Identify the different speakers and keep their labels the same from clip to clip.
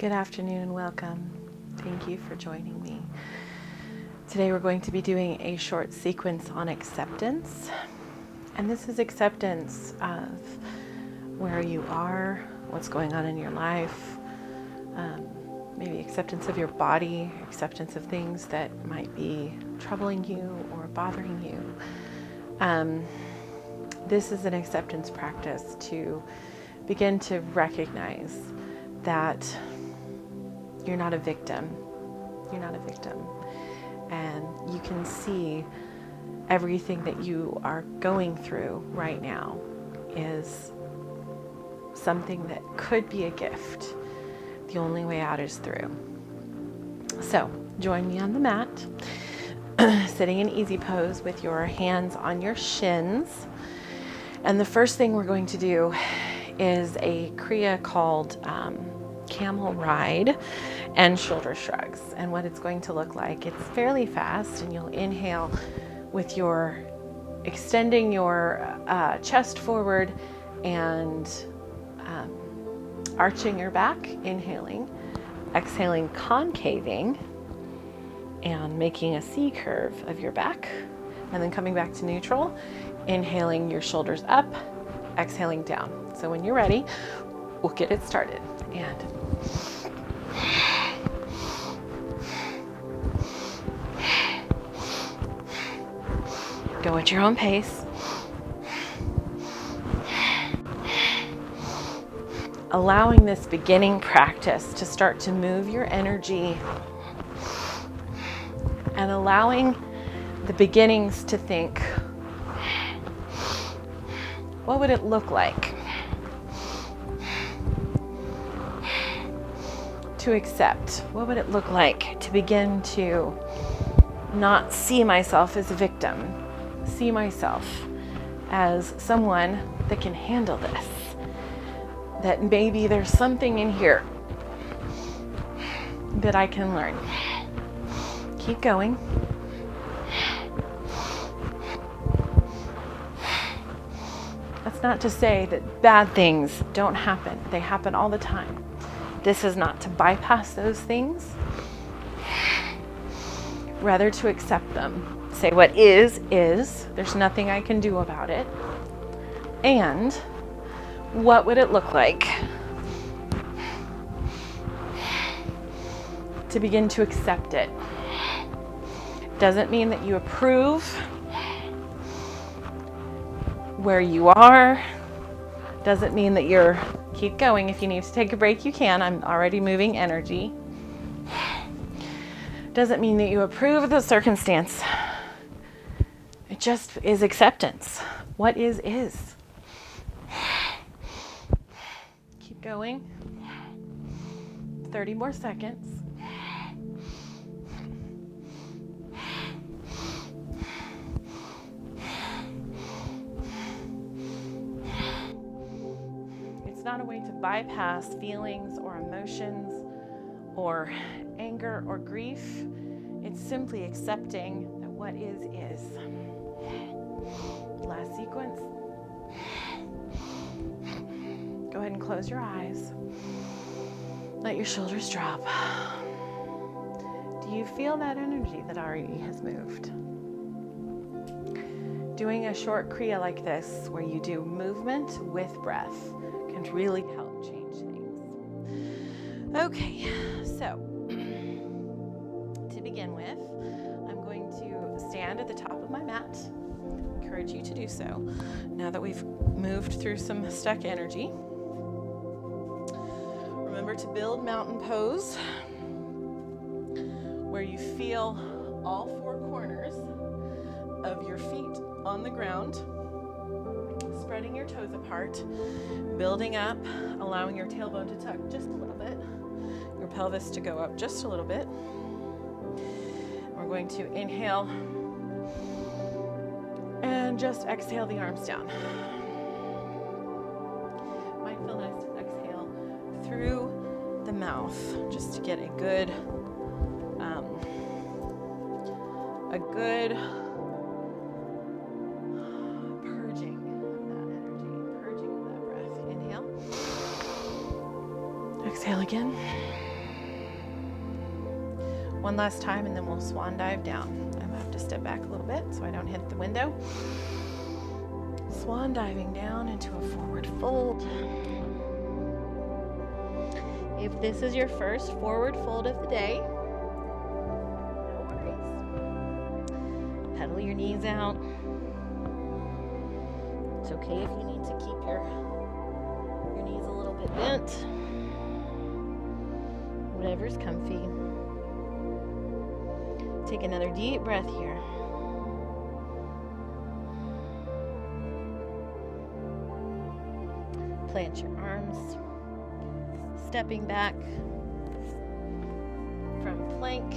Speaker 1: Good afternoon and welcome. Thank you for joining me. Today we're going to be doing a short sequence on acceptance. And this is acceptance of where you are, what's going on in your life, maybe acceptance of your body, acceptance of things that might be troubling you or bothering you. This is an acceptance practice to begin to recognize that you're not a victim. You're not a victim. And you can see everything that you are going through right now is something that could be a gift. The only way out is through. So join me on the mat, sitting in easy pose with your hands on your shins. And the first thing we're going to do is a kriya called camel ride and shoulder shrugs. And what it's going to look like, it's fairly fast, and you'll inhale with your extending your chest forward and arching your back, inhaling, exhaling, concaving, and making a C curve of your back, and then coming back to neutral, inhaling your shoulders up, exhaling down. So when you're ready, we'll get it started. And go at your own pace. Allowing this beginning practice to start to move your energy and allowing the beginnings to think, what would it look like to accept? What would it look like to begin to not see myself as a victim, see myself as someone that can handle this, that maybe there's something in here that I can learn. Keep going. That's not to say that bad things don't happen. They happen all the time. This is not to bypass those things, rather to accept them. Say what is. There's nothing I can do about it. And what would it look like to begin to accept it? Doesn't mean that you approve where you are. Doesn't mean that you're, keep going. If you need to take a break, you can. I'm already moving energy. Doesn't mean that you approve of the circumstance. It just is acceptance. What is. Keep going. 30 more seconds. It's not a way to bypass feelings or emotions or anger or grief. It's simply accepting that what is. Last sequence. Go ahead and close your eyes. Let your shoulders drop. Do you feel that energy that already has moved? Doing a short kriya like this, where you do movement with breath, can really help change things. Okay, so to begin with, I'm going to stand at the top of my mat. Encourage you to do so. Now that we've moved through some stuck energy, remember to build mountain pose, where you feel all four corners of your feet on the ground, spreading your toes apart, building up, allowing your tailbone to tuck just a little bit, your pelvis to go up just a little bit. We're going to inhale and just exhale the arms down. Mindfulness, exhale through the mouth, just to get a good purging of that energy, purging of that breath. Inhale. Exhale again. One last time, and then we'll swan dive down. I'm gonna have to step back a little bit so I don't hit the window. Swan diving down into a forward fold. If this is your first forward fold of the day, no worries. Pedal your knees out. It's okay if you need to keep your knees a little bit bent. Whatever's comfy. Take another deep breath here. Plant your arms, stepping back from plank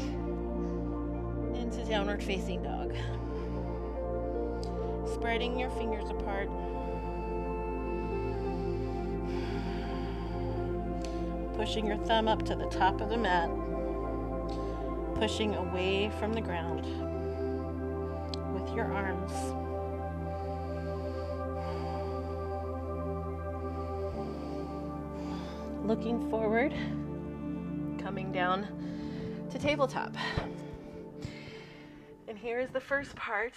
Speaker 1: into downward facing dog. Spreading your fingers apart. Pushing your thumb up to the top of the mat. Pushing away from the ground with your arms. Looking forward, coming down to tabletop. And here is the first part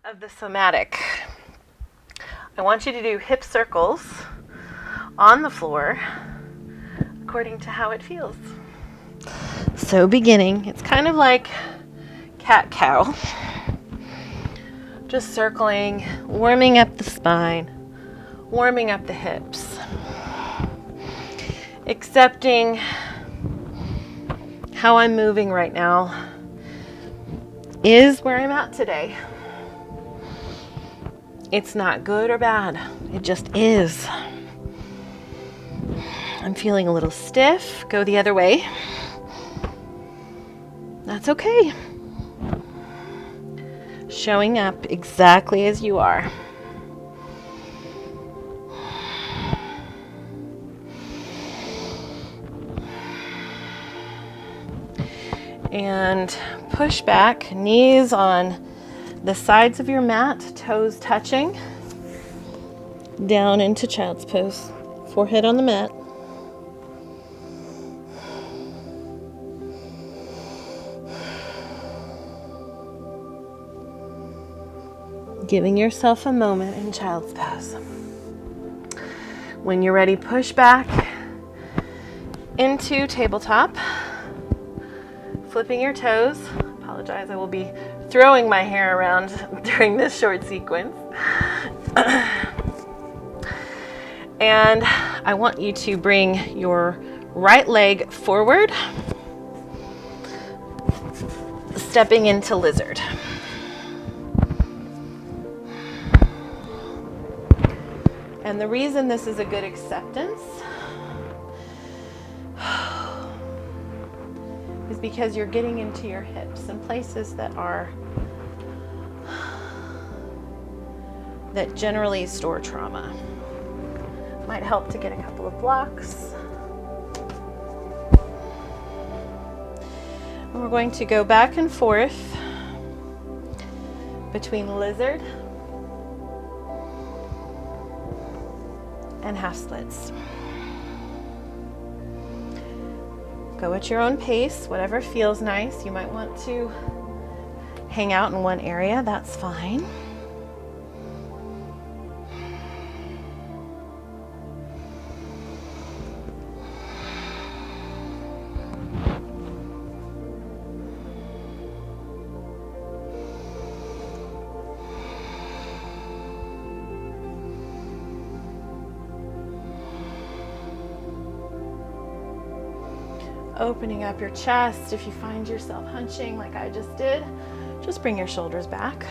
Speaker 1: of the somatic. I want you to do hip circles on the floor according to how it feels. So beginning, it's kind of like cat-cow. Just circling, warming up the spine, warming up the hips. Accepting how I'm moving right now is where I'm at today. It's not good or bad. It just is. I'm feeling a little stiff. Go the other way. That's okay. Showing up exactly as you are. And push back, knees on the sides of your mat, toes touching, down into child's pose, forehead on the mat. Giving yourself a moment in child's pose. When you're ready, push back into tabletop. Flipping your toes. Apologize, I will be throwing my hair around during this short sequence. And I want you to bring your right leg forward, stepping into lizard. And the reason this is a good acceptance is because you're getting into your hips and places that generally store trauma. Might help to get a couple of blocks. And we're going to go back and forth between lizard and half splits. Go at your own pace, whatever feels nice. You might want to hang out in one area, that's fine. Opening up your chest. If you find yourself hunching like I just did, just bring your shoulders back.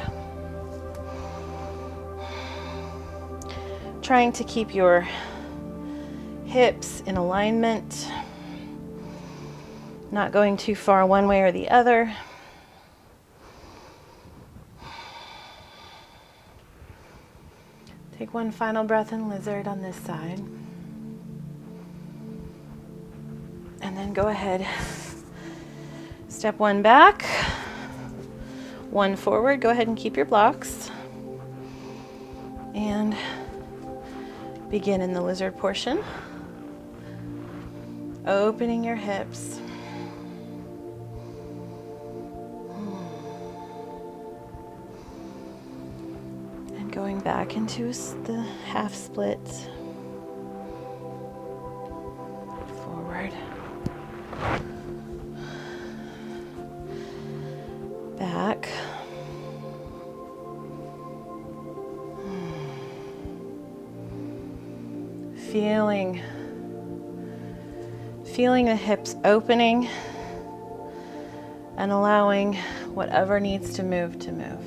Speaker 1: Trying to keep your hips in alignment, not going too far one way or the other. Take one final breath in lizard on this side. And then go ahead, step one back, one forward. Go ahead and keep your blocks. And begin in the lizard portion. Opening your hips. back into the half split. Forward. Back. Feeling the hips opening and allowing whatever needs to move to move.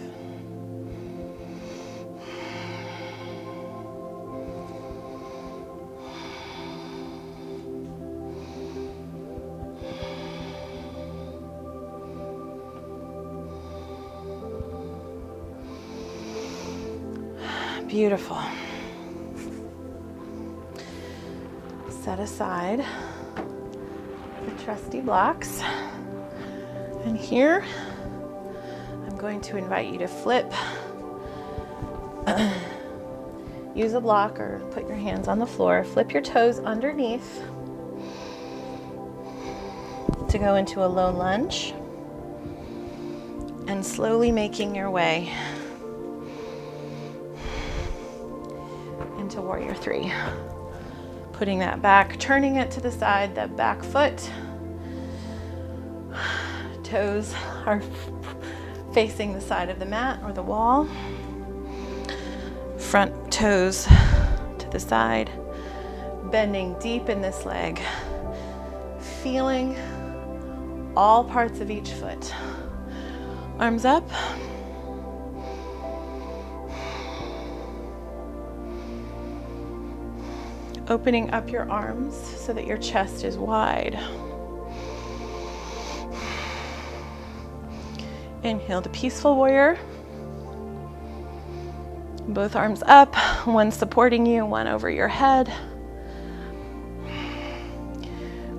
Speaker 1: Beautiful. Set aside the trusty blocks. And here, I'm going to invite you to flip. Use a block or put your hands on the floor. Flip your toes underneath to go into a low lunge. And slowly making your way into Warrior 3. Putting that back, turning it to the side, that back foot. Toes are facing the side of the mat or the wall. Front toes to the side. Bending deep in this leg. Feeling all parts of each foot. Arms up. Opening up your arms so that your chest is wide. Inhale to Peaceful Warrior. Both arms up, one supporting you, one over your head.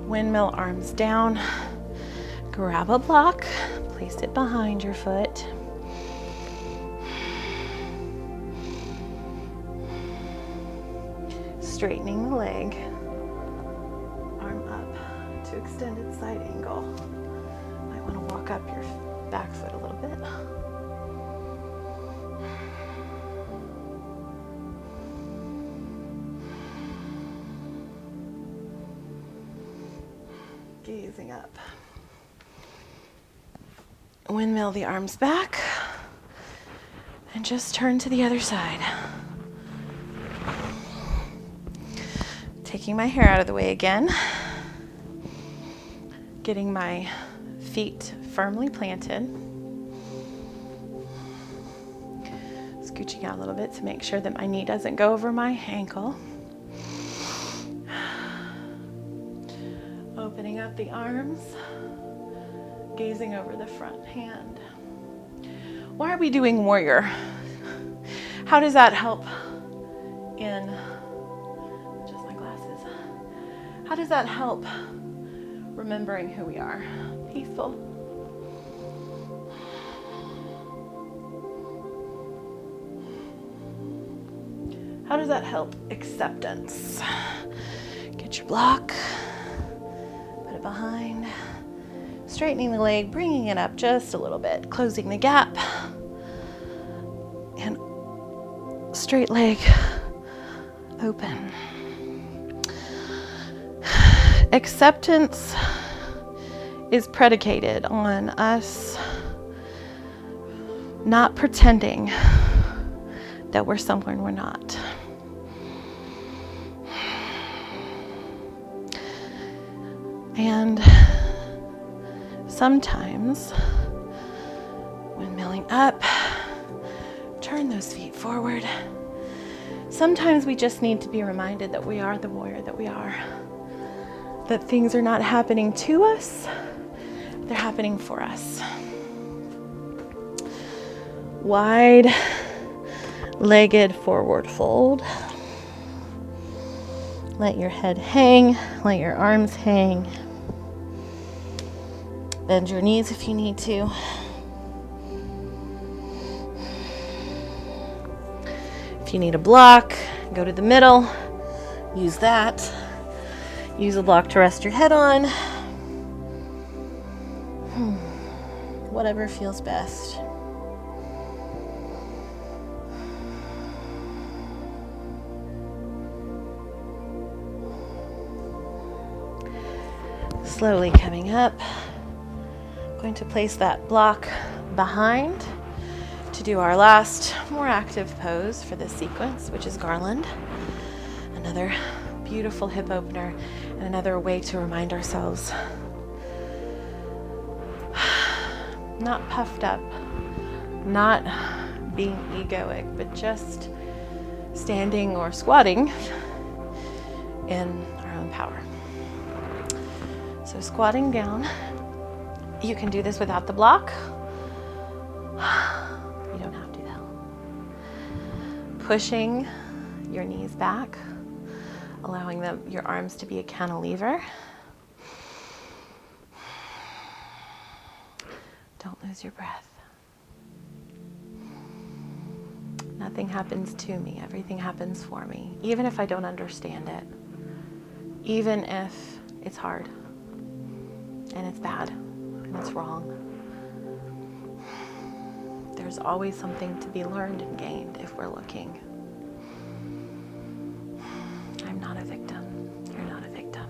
Speaker 1: Windmill arms down. Grab a block, place it behind your foot. Straightening the leg, arm up to extended side angle. Might want to walk up your back foot a little bit. Gazing up. Windmill the arms back and just turn to the other side. Taking my hair out of the way again, getting my feet firmly planted, scooching out a little bit to make sure that my knee doesn't go over my ankle, opening up the arms, gazing over the front hand. Why are we doing warrior? How does that help in How does that help remembering who we are? Peaceful. How does that help acceptance? Get your block, put it behind, straightening the leg, bringing it up just a little bit, closing the gap, and straight leg open. Acceptance is predicated on us not pretending that we're someone we're not. And sometimes, when milling up, turn those feet forward. Sometimes we just need to be reminded that we are the warrior that we are. That things are not happening to us, they're happening for us. Wide-legged forward fold. Let your head hang, let your arms hang. Bend your knees if you need to. If you need a block, go to the middle, use that. Use a block to rest your head on. Whatever feels best. Slowly coming up. I'm going to place that block behind to do our last, more active pose for this sequence, which is garland. Another beautiful hip opener and another way to remind ourselves, not puffed up, not being egoic, but just standing or squatting in our own power. So squatting down, you can do this without the block. You don't have to though. Pushing your knees back, allowing your arms to be a cantilever. Don't lose your breath. Nothing happens to me, everything happens for me, even if I don't understand it, even if it's hard and it's bad and it's wrong. There's always something to be learned and gained if we're looking. I'm not a victim. You're not a victim.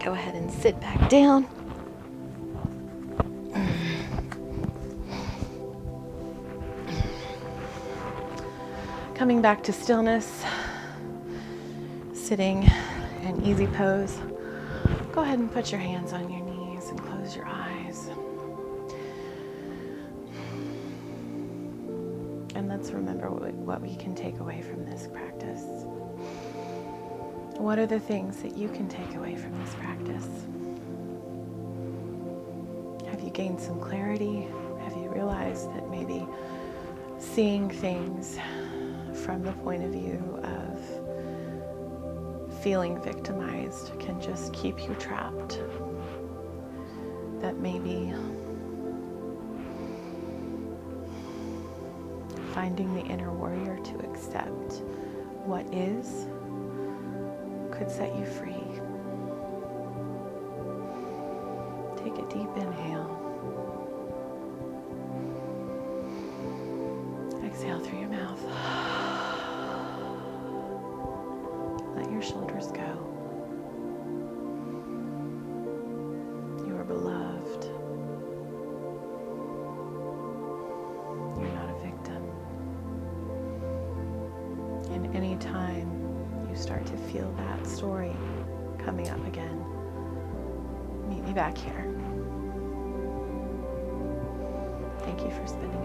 Speaker 1: Go ahead and sit back down. Coming back to stillness, sitting in easy pose. Go ahead and put your hands on your knees and close your eyes. And let's remember what we can take away from this practice. What are the things that you can take away from this practice? Have you gained some clarity? Have you realized that maybe seeing things from the point of view of feeling victimized can just keep you trapped? That maybe finding the inner warrior to accept what is could set you free. Take a deep inhale. Exhale through your mouth. Let your shoulders go. You are beloved. You're not a victim. And any time you start to feel that story coming up again, meet me back here. Thank you for spending